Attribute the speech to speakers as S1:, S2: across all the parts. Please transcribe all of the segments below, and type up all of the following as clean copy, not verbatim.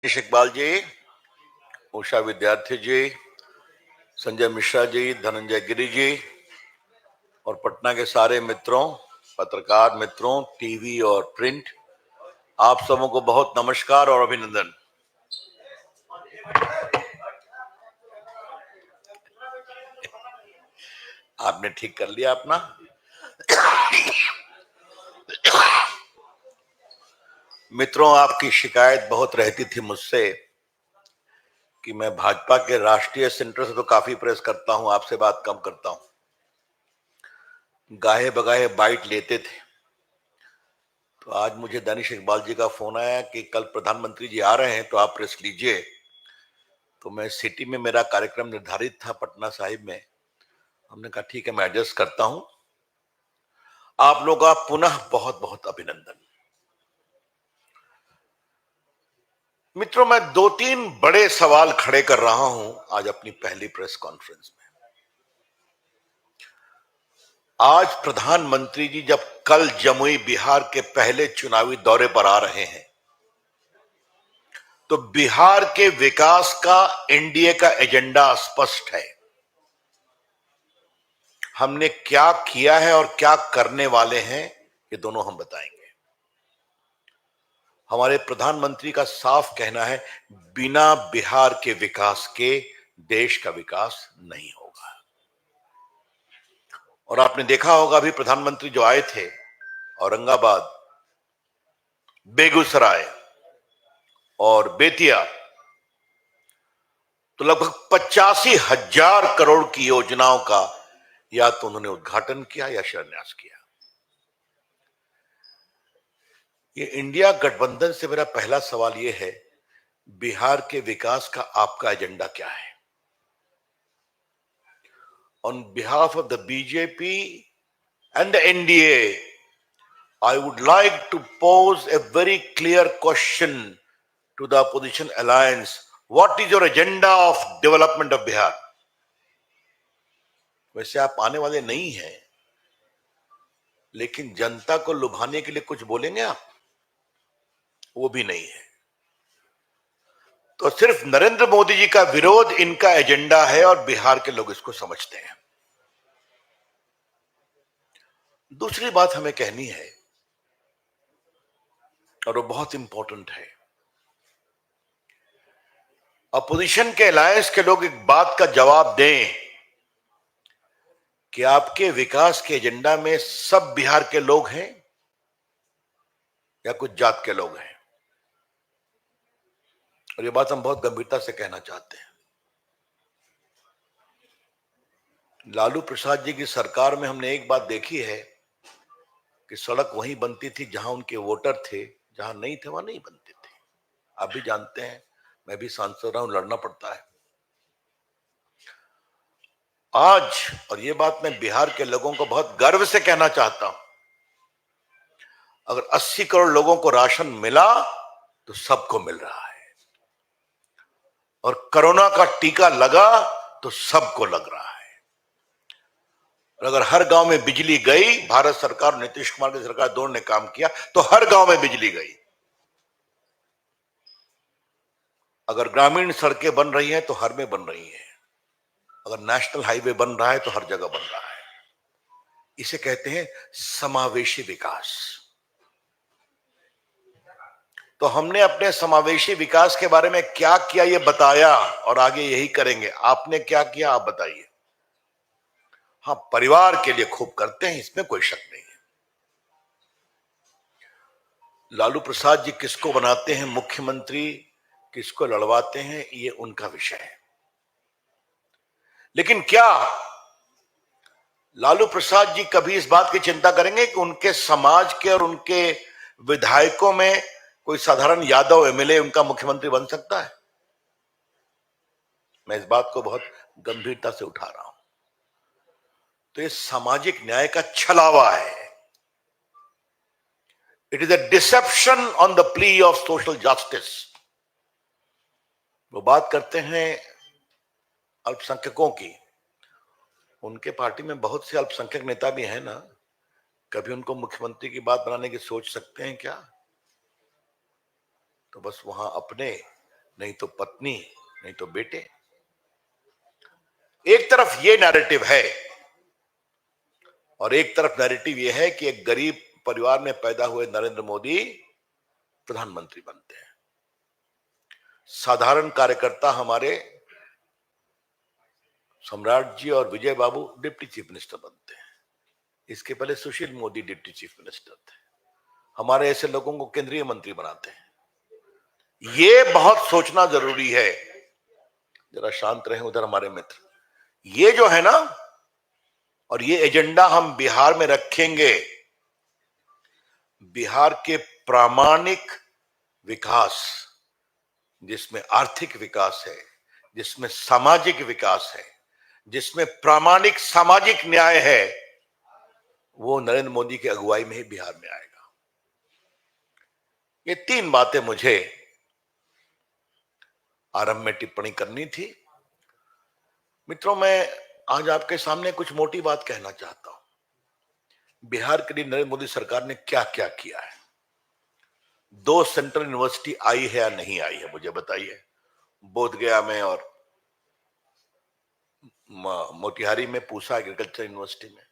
S1: मनीष इकबाल जी, उषा विद्यार्थी जी, संजय मिश्रा जी, धनंजय गिरी जी और पटना के सारे मित्रों, पत्रकार मित्रों, टीवी और प्रिंट, आप सबों को बहुत नमस्कार और अभिनंदन। आपने ठीक कर लिया अपना। मित्रों, आपकी शिकायत बहुत रहती थी मुझसे कि मैं भाजपा के राष्ट्रीय सेंटर से तो काफी प्रेस करता हूं, आपसे बात कम करता हूं। गाहे बगाहे बाइट लेते थे। तो आज मुझे दानिश इकबाल जी का फोन आया कि कल प्रधानमंत्री जी आ रहे हैं तो आप प्रेस लीजिए। तो मैं सिटी में, मेरा कार्यक्रम निर्धारित था पटना साहिब में। हमने कहा ठीक है, मैं एडजस्ट करता हूं। आप लोगों का पुनः बहुत बहुत अभिनंदन। मित्रों, मैं 2-3 बड़े सवाल खड़े कर रहा हूं आज अपनी पहली प्रेस कॉन्फ्रेंस में। आज प्रधानमंत्री जी जब कल जमुई बिहार के पहले चुनावी दौरे पर आ रहे हैं तो बिहार के विकास का एनडीए का एजेंडा स्पष्ट है। हमने क्या किया है और क्या करने वाले हैं, ये दोनों हम बताएंगे। हमारे प्रधानमंत्री का साफ कहना है, बिना बिहार के विकास के देश का विकास नहीं होगा। और आपने देखा होगा, अभी प्रधानमंत्री जो आए थे औरंगाबाद, बेगूसराय और बेतिया, तो लगभग 85,000 करोड़ की योजनाओं का या तो उन्होंने उद्घाटन किया या शिलान्यास किया। ये इंडिया गठबंधन से मेरा पहला सवाल ये है, बिहार के विकास का आपका एजेंडा क्या है? On behalf of the BJP and the NDA, I would like to pose a very clear question to the opposition alliance. What is your agenda of development of Bihar? वैसे आप आने वाले नहीं हैं, लेकिन जनता को लुभाने के लिए कुछ बोलेंगे आप? वो भी नहीं है। तो सिर्फ नरेंद्र मोदी जी का विरोध इनका एजेंडा है और बिहार के लोग इसको समझते हैं। दूसरी बात हमें कहनी है और वो बहुत इंपॉर्टेंट है। अपोजिशन के अलायंस के लोग एक बात का जवाब दें कि आपके विकास के एजेंडा में सब बिहार के लोग हैं या कुछ जात के लोग हैं? और ये बात हम बहुत गंभीरता से कहना चाहते हैं। लालू प्रसाद जी की सरकार में हमने एक बात देखी है कि सड़क वहीं बनती थी जहां उनके वोटर थे, जहां नहीं थे वहां नहीं बनती थी। आप भी जानते हैं, मैं भी सांसद रहा हूं, लड़ना पड़ता है। आज, और ये बात मैं बिहार के लोगों को बहुत गर्व से कहना चाहता हूं, अगर 80 करोड़ लोगों को राशन मिला तो सबको मिल रहा है, और कोरोना का टीका लगा तो सबको लग रहा है। और अगर हर गांव में बिजली गई, भारत सरकार और नीतीश कुमार की सरकार दोनों ने काम किया तो हर गांव में बिजली गई। अगर ग्रामीण सड़कें बन रही हैं तो हर में बन रही हैं, अगर नेशनल हाईवे बन रहा है तो हर जगह बन रहा है। इसे कहते हैं समावेशी विकास। तो हमने अपने समावेशी विकास के बारे में क्या किया ये बताया और आगे यही करेंगे। आपने क्या किया आप बताइए। हाँ, परिवार के लिए खूब करते हैं, इसमें कोई शक नहीं है। लालू प्रसाद जी किसको बनाते हैं मुख्यमंत्री, किसको लड़वाते हैं, ये उनका विषय है। लेकिन क्या लालू प्रसाद जी कभी इस बात की चिंता करेंगे कि उनके समाज के और उनके विधायकों में कोई साधारण यादव एमएलए उनका मुख्यमंत्री बन सकता है? मैं इस बात को बहुत गंभीरता से उठा रहा हूं। तो ये सामाजिक न्याय का छलावा है। It is a deception on the plea of social justice. वो बात करते हैं अल्पसंख्यकों की, उनके पार्टी में बहुत से अल्पसंख्यक नेता भी हैं ना, कभी उनको मुख्यमंत्री की बात बनाने की सोच सकते हैं क्या? तो बस वहां अपने नहीं तो पत्नी, नहीं तो बेटे। एक तरफ ये नैरेटिव है और एक तरफ नैरेटिव ये है कि एक गरीब परिवार में पैदा हुए नरेंद्र मोदी प्रधानमंत्री बनते हैं, साधारण कार्यकर्ता हमारे सम्राट जी और विजय बाबू डिप्टी चीफ मिनिस्टर बनते हैं। इसके पहले Sushil Modi deputy chief minister थे। हमारे ऐसे लोगों को केंद्रीय मंत्री बनाते हैं। ये बहुत सोचना जरूरी है। जरा शांत रहें उधर हमारे मित्र। ये जो है ना, और ये एजेंडा हम बिहार में रखेंगे। बिहार के प्रामाणिक विकास, जिसमें आर्थिक विकास है, जिसमें सामाजिक विकास है, जिसमें प्रामाणिक सामाजिक न्याय है, वो नरेंद्र मोदी की अगुवाई में ही बिहार में आएगा। ये तीन बातें मुझे आरंभ में टिप्पणी करनी थी। मित्रों, मैं आज आपके सामने कुछ मोटी बात कहना चाहता हूं। बिहार के लिए नरेंद्र मोदी सरकार ने क्या क्या किया है। 2 सेंट्रल यूनिवर्सिटी आई है या नहीं आई है, मुझे बताइए। बोधगया में और मोतिहारी में पूसा एग्रीकल्चर यूनिवर्सिटी में।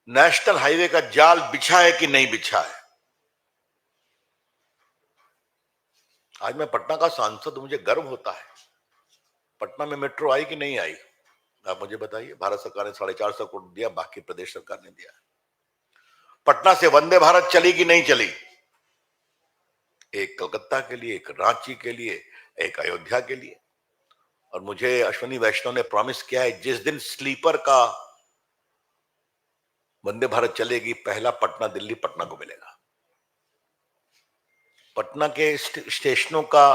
S1: नेशनल हाईवे का जाल बिछा है कि नहीं बिछा है। आज मैं पटना का सांसद, मुझे गर्व होता है। पटना में मेट्रो आई कि नहीं आई, आप मुझे बताइए। भारत सरकार ने 450 करोड़ दिया, बाकी प्रदेश सरकार ने दिया। पटना से वंदे भारत चली कि नहीं चली, एक कलकत्ता के लिए, एक रांची के लिए, एक अयोध्या के लिए। और मुझे अश्विनी वैष्णव ने प्रॉमिस किया है, जिस दिन स्लीपर का वंदे भारत चलेगी, पहला पटना दिल्ली पटना को मिलेगा। पटना के स्टेशनों का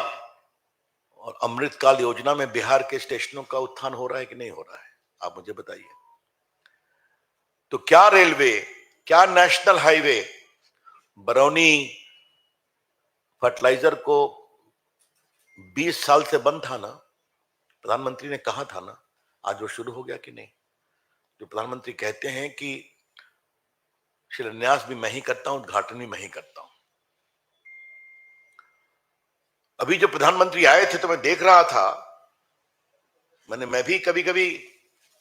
S1: और अमृतकाल योजना में बिहार के स्टेशनों का उत्थान हो रहा है कि नहीं हो रहा है, आप मुझे बताइए। तो क्या रेलवे, क्या नेशनल हाईवे, बरौनी फर्टिलाइजर को 20 साल से बंद था ना, प्रधानमंत्री ने कहा था ना, आज वो शुरू हो गया कि नहीं। जो प्रधानमंत्री कहते हैं कि शिलान्यास भी मैं ही करता हूं, उद्घाटन भी मैं ही करता हूं। अभी जो प्रधानमंत्री आए थे तो मैं देख रहा था, मैं भी कभी कभी,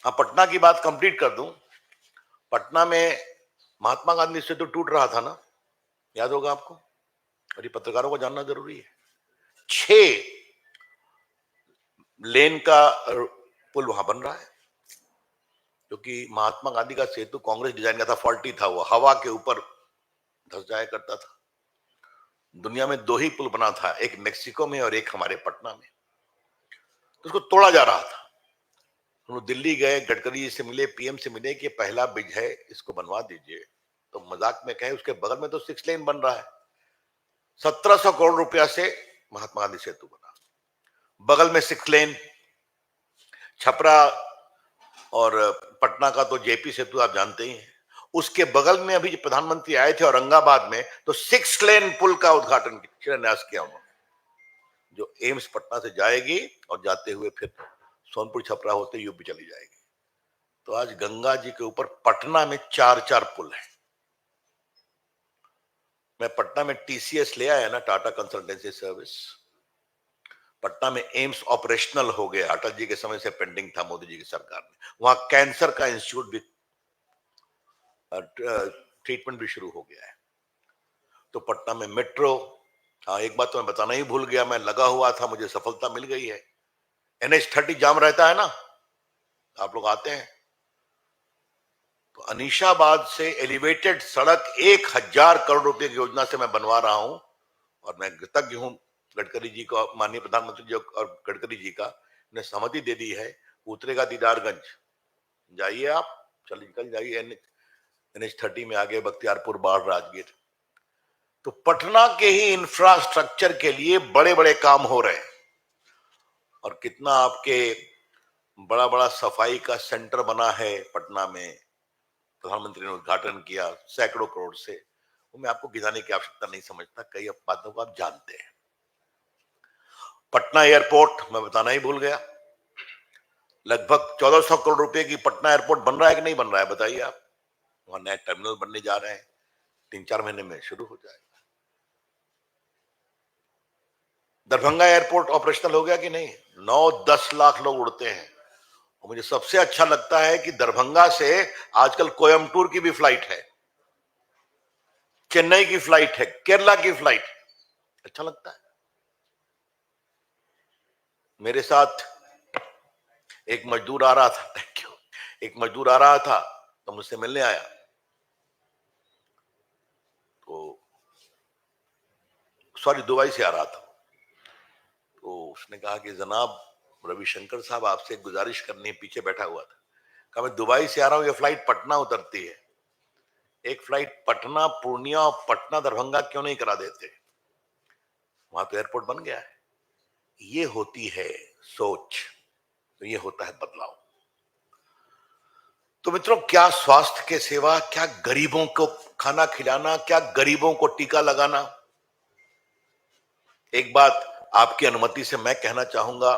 S1: पटना की बात कंप्लीट कर दूं। पटना में महात्मा गांधी सेतु टूट रहा था ना, याद होगा आपको, और ये पत्रकारों को जानना जरूरी है। 6 लेन का पुल वहां बन रहा है, क्योंकि महात्मा गांधी का सेतु कांग्रेस डिजाइन का था, फॉल्टी था, वो हवा के ऊपर धस जाया करता था। दुनिया में 2 ही पुल बना था, एक मेक्सिको में और एक हमारे पटना में। तो उसको तोड़ा जा रहा था। हम लोग दिल्ली गए, गडकरी जी से मिले, पीएम से मिले कि पहला ब्रिज है, इसको बनवा दीजिए। तो मजाक में कहे, उसके बगल में तो 6 लेन बन रहा है। 1700 करोड़ रुपया से महात्मा गांधी सेतु बना, बगल में 6 लेन। छपरा और पटना का तो जेपी सेतु आप जानते ही हैं। उसके बगल में अभी प्रधानमंत्री आए थे औरंगाबाद में, तो 6 लेन पुल का उद्घाटन, शिलान्यास किया उन्होंने, जो एम्स पटना से जाएगी और जाते हुए फिर सोनपुर छपरा होते यूपी चली जाएगी। तो आज गंगा जी के ऊपर पटना में 4 पुल है। मैं पटना में टीसीएस ले आया ना, टाटा कंसल्टेंसी सर्विस। पटना में एम्स ऑपरेशनल हो गया, अटल जी के समय से पेंडिंग था, मोदी जी की सरकार में। वहां कैंसर का इंस्टीट्यूट भी, ट्रीटमेंट भी शुरू हो गया है। तो पटना में मेट्रो, हाँ एक बात तो मैं बताना ही भूल गया, मैं लगा हुआ था, मुझे सफलता मिल गई है। NH30 जाम रहता है ना, आप लोग आते हैं तो अनीशाबाद से एलिवेटेड सड़क 1000 करोड़ रुपए की योजना से मैं बनवा रहा हूं। और मैं कृतज्ञ हूं गडकरी जी को, माननीय प्रधानमंत्री जी और गडकरी जी का, ने सहमति दे दी है। उतरेगा दीदारगंज, जाइए आप, चलिए निकल जाइए NH30 में, आगे बख्तियारपुर, बाढ़, राजगीर। तो पटना के ही इंफ्रास्ट्रक्चर के लिए बड़े बड़े काम हो रहे हैं। और कितना आपके बड़ा बड़ा सफाई का सेंटर बना है पटना में, प्रधानमंत्री ने उद्घाटन किया सैकड़ों करोड़ से। वो मैं आपको गिनाने की आवश्यकता नहीं समझता, कई बातों को आप जानते हैं। पटना एयरपोर्ट मैं बताना ही भूल गया, लगभग 1400 करोड़ रुपए की पटना एयरपोर्ट बन रहा है कि नहीं बन रहा है, बताइए आप। वहां नए टर्मिनल बनने जा रहे हैं, 3-4 महीने में शुरू हो जाएगा। दरभंगा एयरपोर्ट ऑपरेशनल हो गया कि नहीं? 9-10 लाख लोग उड़ते हैं। और मुझे सबसे अच्छा लगता है कि दरभंगा से आजकल कोयम्बटूर की भी फ्लाइट है, चेन्नई की फ्लाइट है, केरला की फ्लाइट है। अच्छा लगता है। मेरे साथ एक मजदूर आ रहा था, थैंक यू, एक मजदूर आ रहा था तो मुझसे मिलने आया। तो सॉरी, दुबई से आ रहा था। तो उसने कहा कि जनाब रविशंकर साहब, आपसे एक गुजारिश करनी है। पीछे बैठा हुआ था। कहा मैं दुबई से आ रहा हूं, ये फ्लाइट पटना उतरती है, एक फ्लाइट पटना पूर्णिया और पटना दरभंगा क्यों नहीं करा देते? वहां तो एयरपोर्ट बन गया है। ये होती है सोच, तो ये होता है बदलाव। तो मित्रों, क्या स्वास्थ्य के सेवा, क्या गरीबों को खाना खिलाना, क्या गरीबों को टीका लगाना। एक बात आपकी अनुमति से मैं कहना चाहूंगा,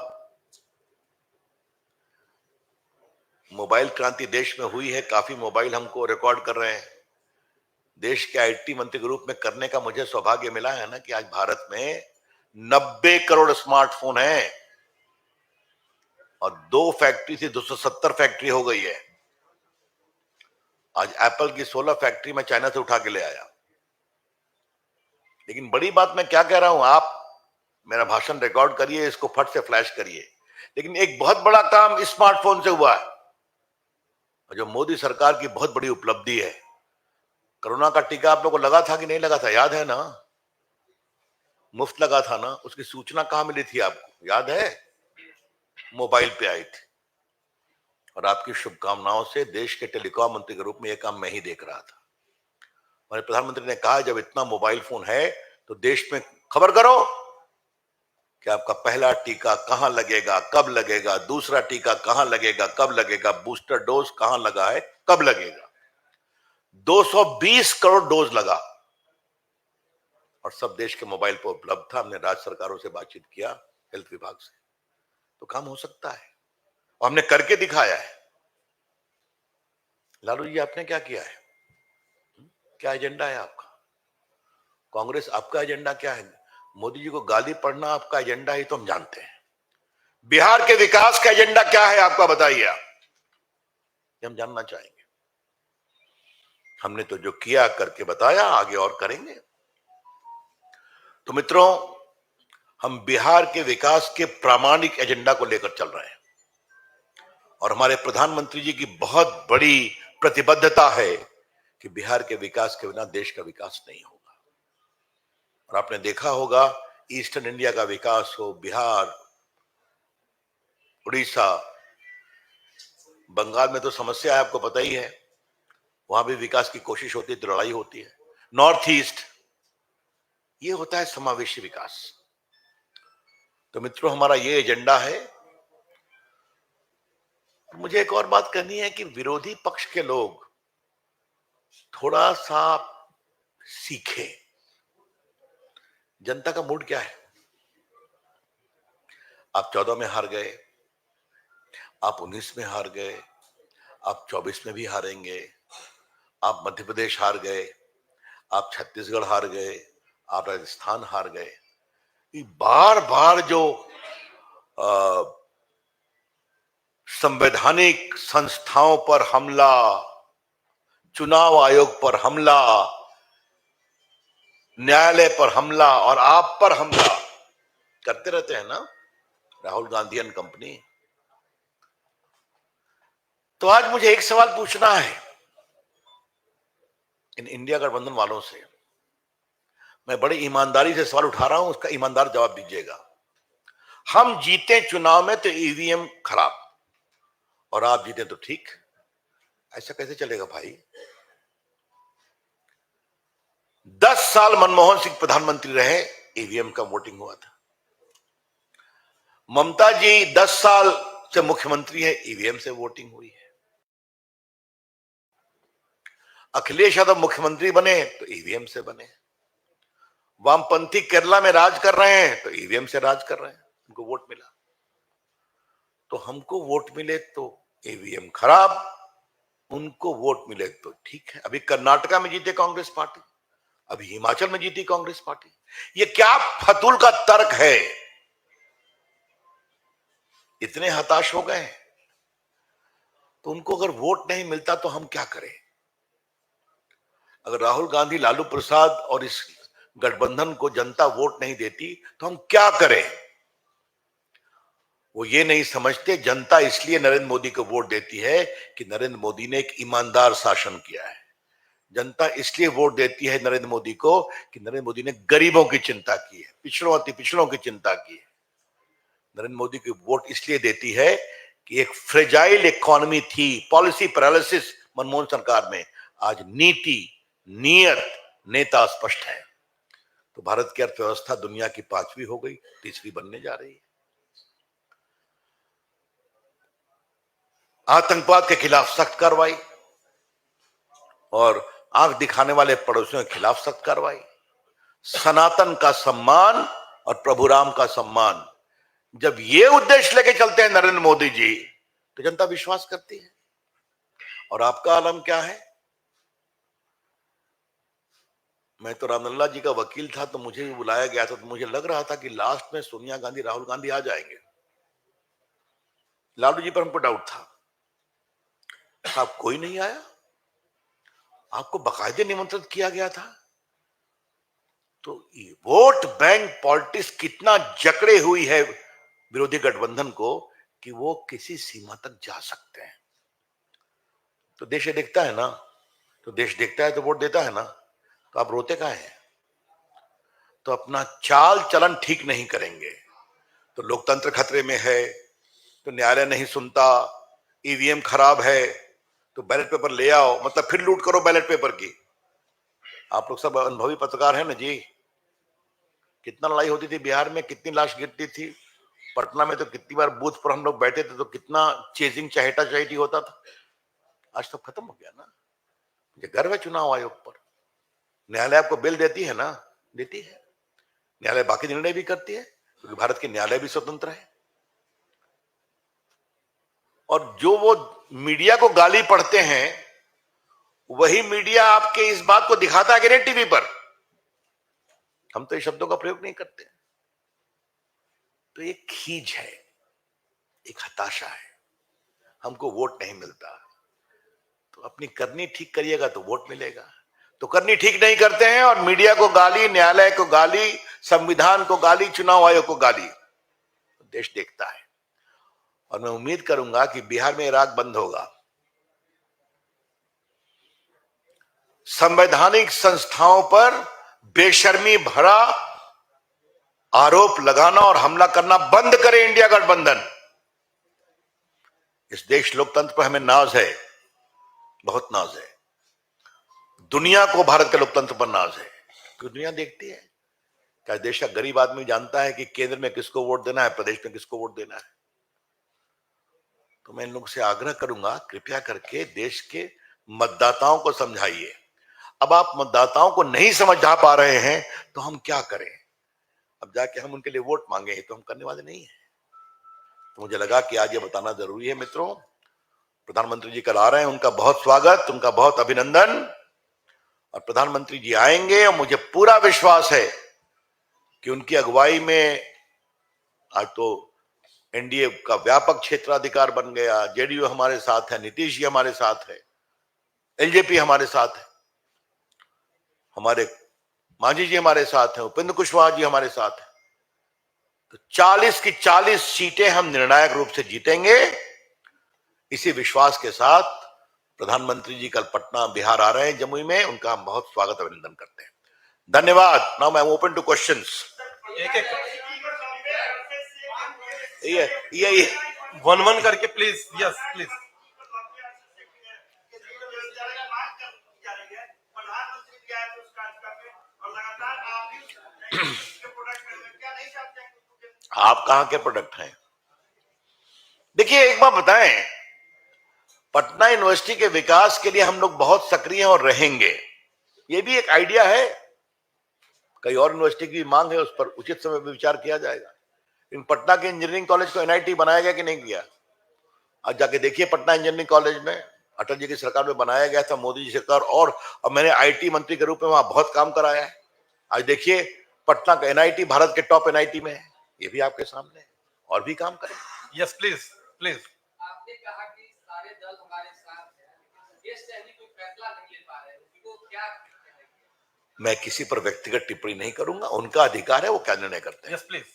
S1: मोबाइल क्रांति देश में हुई है, काफी मोबाइल हमको रिकॉर्ड कर रहे हैं। देश के आईटी मंत्री के रूप में करने का मुझे सौभाग्य मिला है ना कि आज भारत में 90 करोड़ स्मार्टफोन हैं और 2 फैक्ट्री से 270 फैक्ट्री हो गई है। आज एप्पल की 16 फैक्ट्री में चाइना से उठा के ले आया। लेकिन बड़ी बात मैं क्या कह रहा हूं, आप मेरा भाषण रिकॉर्ड करिए, इसको फट से फ्लैश करिए। लेकिन एक बहुत बड़ा काम स्मार्टफोन से हुआ है, जो मोदी सरकार की बहुत बड़ी उपलब्धि है। कोरोना का टीका आप लोगों को लगा था कि नहीं लगा था? याद है ना? मुफ्त लगा था ना? उसकी सूचना कहां मिली थी आपको, याद है? मोबाइल पे आई थी। और आपकी शुभकामनाओं से देश के टेलीकॉम मंत्री के रूप में यह काम मैं ही देख रहा था। और प्रधानमंत्री ने कहा जब इतना मोबाइल फोन है तो देश में खबर करो कि आपका पहला टीका कहां लगेगा, कब लगेगा, दूसरा टीका कहां लगेगा, कब लगेगा, बूस्टर डोज कहां लगा है, कब लगेगा। 220 करोड़ डोज लगा और सब देश के मोबाइल पर उपलब्ध था। हमने राज्य सरकारों से बातचीत किया, हेल्थ विभाग से, तो काम हो सकता है और हमने करके दिखाया है। लालू जी, आपने क्या किया है? क्या एजेंडा है आपका? कांग्रेस, आपका एजेंडा क्या है? मोदी जी को गाली पढ़ना आपका एजेंडा है, तो हम जानते हैं। बिहार के विकास का एजेंडा क्या है आपका, बताइए आप, हम जानना चाहेंगे। हमने तो जो किया करके बताया, आगे और करेंगे। तो मित्रों, हम बिहार के विकास के प्रामाणिक एजेंडा को लेकर चल रहे हैं और हमारे प्रधानमंत्री जी की बहुत बड़ी प्रतिबद्धता है कि बिहार के विकास के बिना देश का विकास नहीं होगा। और आपने देखा होगा, ईस्टर्न इंडिया का विकास हो, बिहार, उड़ीसा, बंगाल में तो समस्या है, आपको पता ही है, वहां भी विकास की कोशिश होती है तो लड़ाई होती है। नॉर्थ ईस्ट, ये होता है समावेशी विकास। तो मित्रों, हमारा ये एजेंडा है। मुझे एक और बात कहनी है कि विरोधी पक्ष के लोग थोड़ा सा सीखे। जनता का मूड क्या है? आप 14 में हार गए, आप 19 में हार गए, आप 24 में भी हारेंगे, आप मध्य प्रदेश हार गए, आप छत्तीसगढ़ हार गए, आप राजस्थान हार गए। बार बार जो संवैधानिक संस्थाओं पर हमला, चुनाव आयोग पर हमला, न्यायालय पर हमला और आप पर हमला करते रहते हैं ना, राहुल गांधी एंड कंपनी। तो आज मुझे एक सवाल पूछना है इन इंडिया गठबंधन वालों से। मैं बड़ी ईमानदारी से सवाल उठा रहा हूं, उसका ईमानदार जवाब दीजिएगा। हम जीते चुनाव में तो ईवीएम खराब और आप जीते तो ठीक, ऐसा कैसे चलेगा भाई? 10 साल मनमोहन सिंह प्रधानमंत्री रहे, ईवीएम का वोटिंग हुआ था। ममता जी 10 साल से मुख्यमंत्री है, ईवीएम से वोटिंग हुई है। अखिलेश यादव मुख्यमंत्री बने तो ईवीएम से बने। वामपंथी केरला में राज कर रहे हैं तो ईवीएम से राज कर रहे हैं, उनको वोट मिला। तो हमको वोट मिले तो ईवीएम खराब, उनको वोट मिले तो ठीक है। अभी कर्नाटका में जीते कांग्रेस पार्टी, अभी हिमाचल में जीती कांग्रेस पार्टी। ये क्या फतूल का तर्क है? इतने हताश हो गए तो उनको अगर वोट नहीं मिलता तो हम क्या करें? अगर राहुल गांधी, लालू प्रसाद और इस गठबंधन को जनता वोट नहीं देती तो हम क्या करें? वो ये नहीं समझते जनता इसलिए नरेंद्र मोदी को वोट देती है कि नरेंद्र मोदी ने एक ईमानदार शासन किया है। जनता इसलिए वोट देती है नरेंद्र मोदी को कि नरेंद्र मोदी ने गरीबों की चिंता की है, पिछड़ों अति पिछड़ों की चिंता की है। नरेंद्र मोदी की वोट इसलिए देती है कि एक फ्रेजाइल इकोनॉमी थी, पॉलिसी पैरालिसिस मनमोहन सरकार में, आज नीति, नियत, नेता स्पष्ट है। तो भारत की अर्थव्यवस्था दुनिया की 5वीं हो गई, 3री बनने जा रही है। आतंकवाद के खिलाफ सख्त कार्रवाई और आंख दिखाने वाले पड़ोसियों के खिलाफ सख्त कार्रवाई। सनातन का सम्मान और प्रभु राम का सम्मान, जब ये उद्देश्य लेके चलते हैं नरेंद्र मोदी जी, तो जनता विश्वास करती है। और आपका आलम क्या है? मैं तो रामलला जी का वकील था, तो मुझे भी बुलाया गया था, तो मुझे लग रहा था कि लास्ट में सोनिया गांधी, राहुल गांधी आ जाएंगे। लालू जी पर हमको डाउट था। साहब कोई नहीं आया। आपको बाकायदे निमंत्रित किया गया था। तो वोट बैंक पॉलिटिक्स कितना जकड़े हुई है विरोधी गठबंधन को कि वो किसी सीमा तक जा सकते हैं। तो देश देखता है ना, तो देश देखता है तो वोट देता है ना। तो आप रोते काहे हैं? तो अपना चाल चलन ठीक नहीं करेंगे तो लोकतंत्र खतरे में है, तो न्यायालय नहीं सुनता, ईवीएम खराब है, तो बैलेट पेपर ले आओ, मतलब फिर लूट करो बैलेट पेपर की। आप लोग सब अनुभवी पत्रकार हैं ना जी। कितना लड़ाई होती थी बिहार में, कितनी लाश गिरती थी। पटना में तो कितनी बार बूथ पर हम लोग बैठे थे तो कितना चेजिंग, चहेटा चहेटी होता था। आज तो खत्म हो गया ना। मुझे गर्व है चुनाव आयोग पर। न्यायालय आपको बिल देती है ना, देती है। न्यायालय बाकी निर्णय भी करती है क्योंकि भारत के न्यायालय भी स्वतंत्र है। और जो वो मीडिया को गाली पढ़ते हैं, वही मीडिया आपके इस बात को दिखाता है कि नहीं टीवी पर। हम तो ये शब्दों का प्रयोग नहीं करते। तो ये खींच है, एक हताशा है, हमको वोट नहीं मिलता। तो अपनी करनी ठीक करिएगा तो वोट मिलेगा। तो करनी ठीक नहीं करते हैं और मीडिया को गाली, न्यायालय को गाली, संविधान को गाली, चुनाव आयोग को गाली। तो देश देखता है। और मैं उम्मीद करूंगा कि बिहार में राग बंद होगा। संवैधानिक संस्थाओं पर बेशर्मी भरा आरोप लगाना और हमला करना बंद करे इंडिया गठबंधन। इस देश लोकतंत्र पर हमें नाज है, बहुत नाज है। दुनिया को भारत के लोकतंत्र पर नाज है क्योंकि दुनिया देखती है। क्या देश का गरीब आदमी जानता है कि केंद्र में किसको वोट देना है, प्रदेश में किसको वोट देना है? तो मैं इन लोगों से आग्रह करूंगा, कृपया करके देश के मतदाताओं को समझाइए। अब आप मतदाताओं को नहीं समझा पा रहे हैं तो हम क्या करें? अब जाके हम उनके लिए वोट मांगे तो हम करने वाले नहीं है। तो मुझे लगा कि आज ये बताना जरूरी है। मित्रों, प्रधानमंत्री जी कल आ रहे हैं, उनका बहुत स्वागत, उनका बहुत अभिनंदन। और प्रधानमंत्री जी आएंगे और मुझे पूरा विश्वास है कि उनकी अगुवाई में आज तो एनडीए का व्यापक क्षेत्राधिकार बन गया। जेडीयू हमारे साथ है, नीतीश जी हमारे साथ है, एलजेपी हमारे साथ है, हमारे मांझी जी हमारे साथ हैं, उपेंद्र कुशवाहा जी हमारे साथ हैं। तो 40 की 40 सीटें हम निर्णायक रूप से जीतेंगे। इसी विश्वास के साथ प्रधानमंत्री जी कल पटना बिहार आ रहे हैं, जमुई में। उनका हम बहुत स्वागत अभिनंदन करते हैं। धन्यवाद। Now I am open two questions. ये
S2: वन वन करके प्लीज। Yes please.
S1: आप कहां के प्रोडक्ट हैं? देखिए, एक बात बताएं, पटना यूनिवर्सिटी के विकास के लिए हम लोग बहुत सक्रिय हैं और रहेंगे। ये भी एक आइडिया है। कई और यूनिवर्सिटी की मांग है, उस पर उचित समय पर विचार किया जाएगा। इन पटना के इंजीनियरिंग कॉलेज को एनआईटी बनाया गया कि नहीं किया? आज जाके देखिए पटना इंजीनियरिंग कॉलेज में अटल जी की सरकार में बनाया गया था, मोदी जी सरकार, और अब मैंने आईटी मंत्री के रूप में वहां बहुत काम कराया है। आज देखिए पटना का एनआईटी भारत के टॉप एनआईटी में है, ये भी आपके सामने है, और भी काम करें।
S2: Yes, please, please.
S3: आपने कहा कि सारे दल हमारे साथ हैं, लेकिन देश से ही कोई फैसला नहीं ले पा रहे हैं, उनको क्या कहेंगे?
S1: मैं किसी पर व्यक्तिगत टिप्पणी नहीं करूंगा, उनका अधिकार है, वो क्या निर्णय करते हैं।
S2: Yes, please.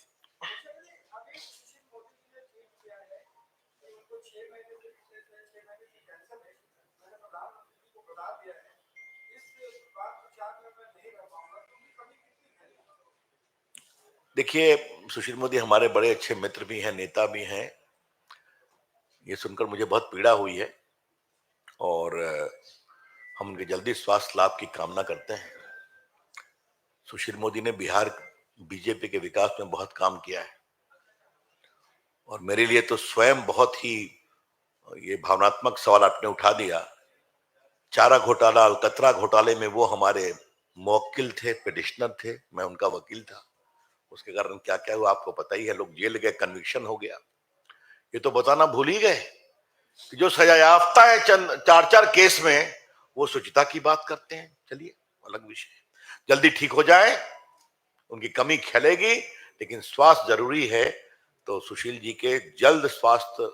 S1: देखिए सुशील मोदी हमारे बड़े अच्छे मित्र भी हैं, नेता भी हैं। ये सुनकर मुझे बहुत पीड़ा हुई है और हम उनके जल्दी स्वास्थ्य लाभ की कामना करते हैं। सुशील मोदी ने बिहार बीजेपी के विकास में बहुत काम किया है और मेरे लिए तो स्वयं बहुत ही, ये भावनात्मक सवाल आपने उठा दिया। चारा घोटाला, अलकतरा घोटाले में वो हमारे मुवक्किल थे, पिटिशनर थे, मैं उनका वकील था। उसके कारण क्या क्या हुआ आपको पता ही है, लोग जेल गए, कन्विक्शन हो गया। ये तो बताना भूल ही गए कि जो सजा याफ्ता है चंद 4-4 केस में, वो शुचिता की बात करते हैं। चलिए अलग विषय है, जल्दी ठीक हो जाए, उनकी कमी खलेगी, लेकिन स्वास्थ्य जरूरी है, तो सुशील जी के जल्द स्वास्थ्य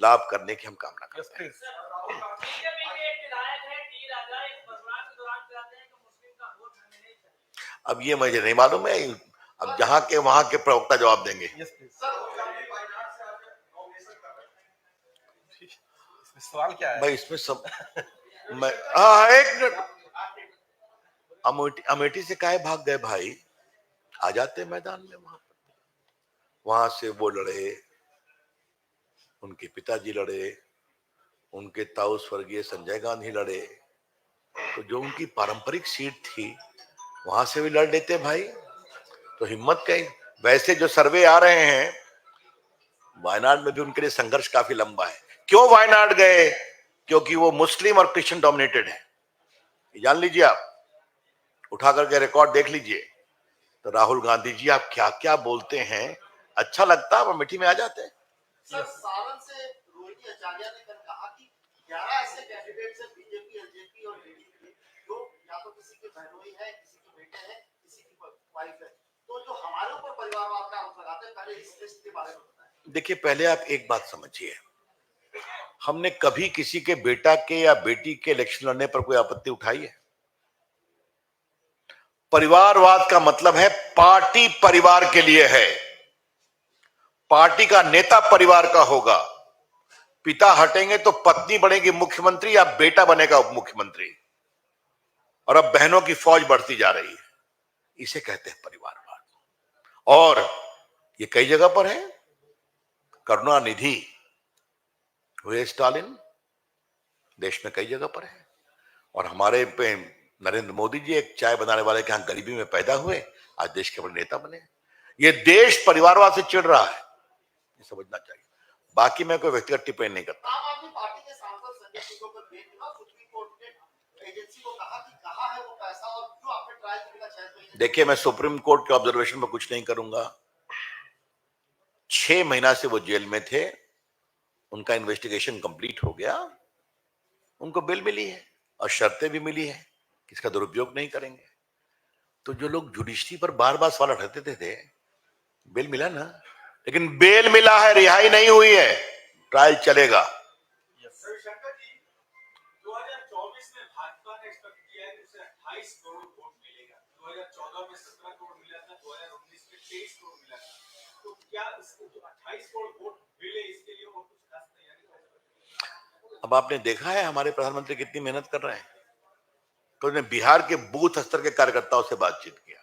S1: लाभ करने की हम कामना
S2: Yes,
S1: करते हैं।
S2: please.
S3: बीजेपी के एक विधायक है टी राजा, इस बसवास के दौरान कहते हैं कि मुस्लिम का वोट हमें नहीं चाहिए।
S1: अब ये मुझे नहीं मालूम है, अब जहां के वहां के प्रवक्ता जवाब देंगे।
S2: Yes, please. इसमें सवाल क्या है?
S1: भाई इसमें सब मैं हाँ एक मिनट, अमेठी से काहे भाग गए भाई, आ जाते मैदान में। वहां से वो लड़े, उनके पिताजी लड़े, उनके ताऊ स्वर्गीय संजय गांधी लड़े, तो जो उनकी पारंपरिक सीट थी वहां से भी लड़ लेते भाई, तो हिम्मत कहीं। वैसे जो सर्वे आ रहे हैं, वायनाड में भी उनके लिए संघर्ष काफी लंबा है। क्यों वायनाड गए? क्योंकि वो मुस्लिम और क्रिश्चियन डोमिनेटेड है, जान लीजिए आप, उठा करके रिकॉर्ड देख लीजिए। तो राहुल गांधी जी आप क्या क्या बोलते हैं, अच्छा लगता है, अमेठी में आ जाते हैं।
S4: सर सावन से रोहिणी आचार्य ने कल कहा कि 11 ऐसे कैंडिडेट्स हैं बीजेपी, एलजेपी और टीडीपी के, जो या तो किसी के बहनोई है, किसी के बेटे हैं, किसी की वाइफ है, तो जो हमारे ऊपर परिवारवाद का आरोप लगाते हैं, पहले इस लिस्ट के बारे में बताएं।
S1: देखिए पहले आप एक बात समझिए, हमने कभी किसी के बेटा के या बेटी के इलेक्शन लड़ने पर कोई आपत्ति उठाई है? परिवारवाद का मतलब है पार्टी परिवार के लिए है, पार्टी का नेता परिवार का होगा। पिता हटेंगे तो पत्नी बनेगी मुख्यमंत्री या बेटा बनेगा उप मुख्यमंत्री, और अब बहनों की फौज बढ़ती जा रही है, इसे कहते हैं परिवारवाद। और ये कई जगह पर है, करुणानिधि हुए स्टालिन, देश में कई जगह पर है, और हमारे पे नरेंद्र मोदी जी एक चाय बनाने वाले के यहां गरीबी में पैदा हुए, आज देश के बड़े नेता बने। ये देश परिवारवाद से चिढ़ रहा है, ये समझना चाहिए। बाकी मैं कोई व्यक्तिगत टिप्पणी नहीं करता।
S4: आम आदमी पार्टी के सांसद संजय सिंह पर बेल मिला, सुप्रीम कोर्ट ने एजेंसी को कहा कि कहां है वो पैसा और क्यों आपने ट्रायल के बिना 6 महीने।
S1: देखिए मैं सुप्रीम कोर्ट के ऑब्जर्वेशन पर कुछ नहीं करूंगा। 6 महीना से वो जेल में थे, उनका इन्वेस्टिगेशन कंप्लीट हो गया, उनको बेल मिली है और शर्तें भी मिली है कि इसका दुरुपयोग नहीं करेंगे। तो जो लोग जुडिशरी पर बार बार सवाल उठाते थे, बेल मिला ना, लेकिन बेल मिला है, रिहाई नहीं हुई है, ट्रायल चलेगा।
S5: रविशंकर जी, 2024 में भाजपा ने एक्सपेक्ट किया है कि उसे 28 करोड़ वोट मिलेगा। 2014 में 17 करोड़ मिला था, 2019 में 23 करोड़ मिला था। तो क्या इसको जो 28 करोड़ वोट मिले, इसके लिए वो कुछ खास तैयारी कर रहे हैं?
S1: अब आपने देखा है हमारे प्रधानमंत्री कितनी मेहनत कर रहे हैं। तो उन्होंने बिहार के बूथ स्तर के कार्यकर्ताओं से बातचीत किया,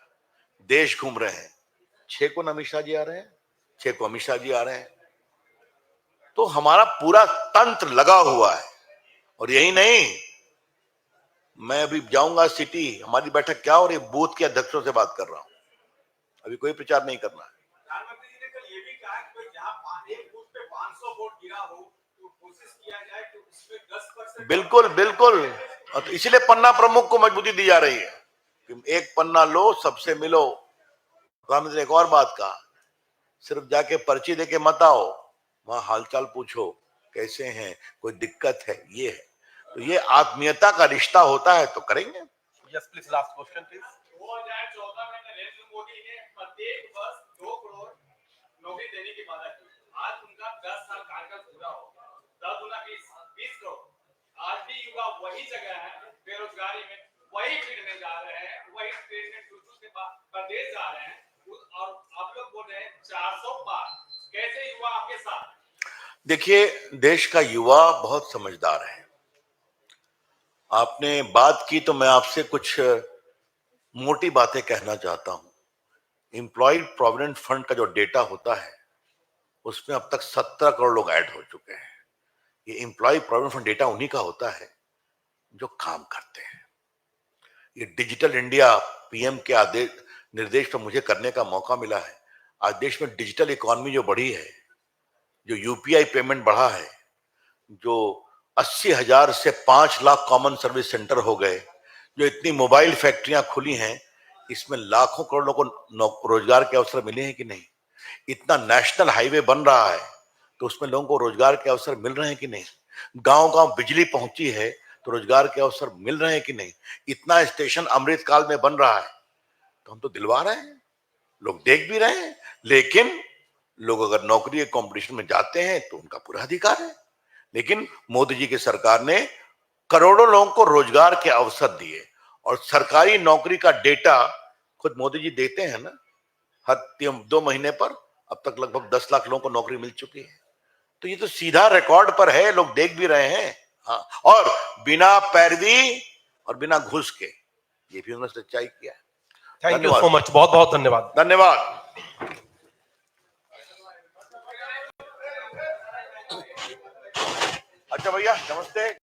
S1: देश घूम रहे हैं। 6 को अमित शाह जी आ रहे हैं, 6 को अमित शाह जी आ रहे हैं, तो हमारा पूरा तंत्र लगा हुआ है। और यही नहीं, मैं अभी जाऊंगा सिटी, हमारी बैठक क्या हो रही, बूथ के अध्यक्षों से बात कर रहा हूं, अभी कोई प्रचार नहीं करना है।
S5: प्रधानमंत्री जी ने कल ये भी कहा कि जहां एक बूथ पे 500 वोट गिरा हो, तो कोशिश किया जाए कि उसमें 10%।
S1: बिल्कुल बिल्कुल, और तो इसीलिए पन्ना प्रमुख को मजबूती दी जा रही है कि एक पन्ना लो, सबसे मिलो। प्रधानमंत्री ने एक और बात कहा, सिर्फ जाके पर्ची देके मत आओ, वहां हालचाल पूछो, कैसे हैं, कोई दिक्कत है, ये है। तो ये आत्मीयता का रिश्ता होता है तो करेंगे।
S2: Yes, please. Last question, please.
S5: 2014 में नरेंद्र मोदी ने प्रत्येक वर्ष 2 करोड़ नौकरी देने की वादा की। आज उनका 10 साल कार्यकाल पूरा हो गया। 10 गुना 20 करोड़। आज भी युवा वही जगह है, बेरोजगारी में वही फील्ड में जा रहे हैं, वही ट्रेन में टूटू से प्रदेश जा रहे हैं, और आप लोग बोल रहे हैं 400 पार। कैसे युवा आपके साथ?
S1: देखिए, देश का युवा बहुत समझदार है। आपने बात की तो मैं आपसे कुछ मोटी बातें कहना चाहता हूं। एम्प्लॉय प्रोविडेंट फंड का जो डेटा होता है उसमें अब तक 17 करोड़ लोग ऐड हो चुके हैं। ये एम्प्लॉय प्रोविडेंट फंड डेटा उन्हीं का होता है जो काम करते हैं। ये डिजिटल इंडिया पीएम के आदेश निर्देश पर मुझे करने का मौका मिला है। आज देश में डिजिटल इकोनॉमी जो बढ़ी है, जो यूपीआई पेमेंट बढ़ा है, जो 80,000 से 5 लाख कॉमन सर्विस सेंटर हो गए, जो इतनी मोबाइल फैक्ट्रियां खुली हैं, इसमें लाखों करोड़ों को रोजगार के अवसर मिले हैं कि नहीं? इतना नेशनल हाईवे बन रहा है तो उसमें लोगों को रोजगार के अवसर मिल रहे हैं कि नहीं? गांव गांव बिजली पहुंची है तो रोजगार के अवसर मिल रहे हैं कि नहीं? इतना स्टेशन अमृतकाल में बन रहा है तो हम तो दिलवा रहे हैं, लोग देख भी रहे हैं। लेकिन लोग अगर नौकरी के कंपटीशन में जाते हैं तो उनका पूरा अधिकार है। लेकिन मोदी जी की सरकार ने करोड़ों लोगों को रोजगार के अवसर दिए, और सरकारी नौकरी का डेटा खुद मोदी जी देते हैं ना, हर 2 महीने पर अब तक लगभग 10 लाख लोगों को नौकरी मिल चुकी है। तो ये तो सीधा रिकॉर्ड पर है, लोग देख भी रहे हैं। हाँ, और बिना पैरवी और बिना घूस के, ये भी उन्होंने सच्चाई किया है।
S2: Thank you so much. बहुत बहुत धन्यवाद।
S1: धन्यवाद। अच्छा भैया, नमस्ते।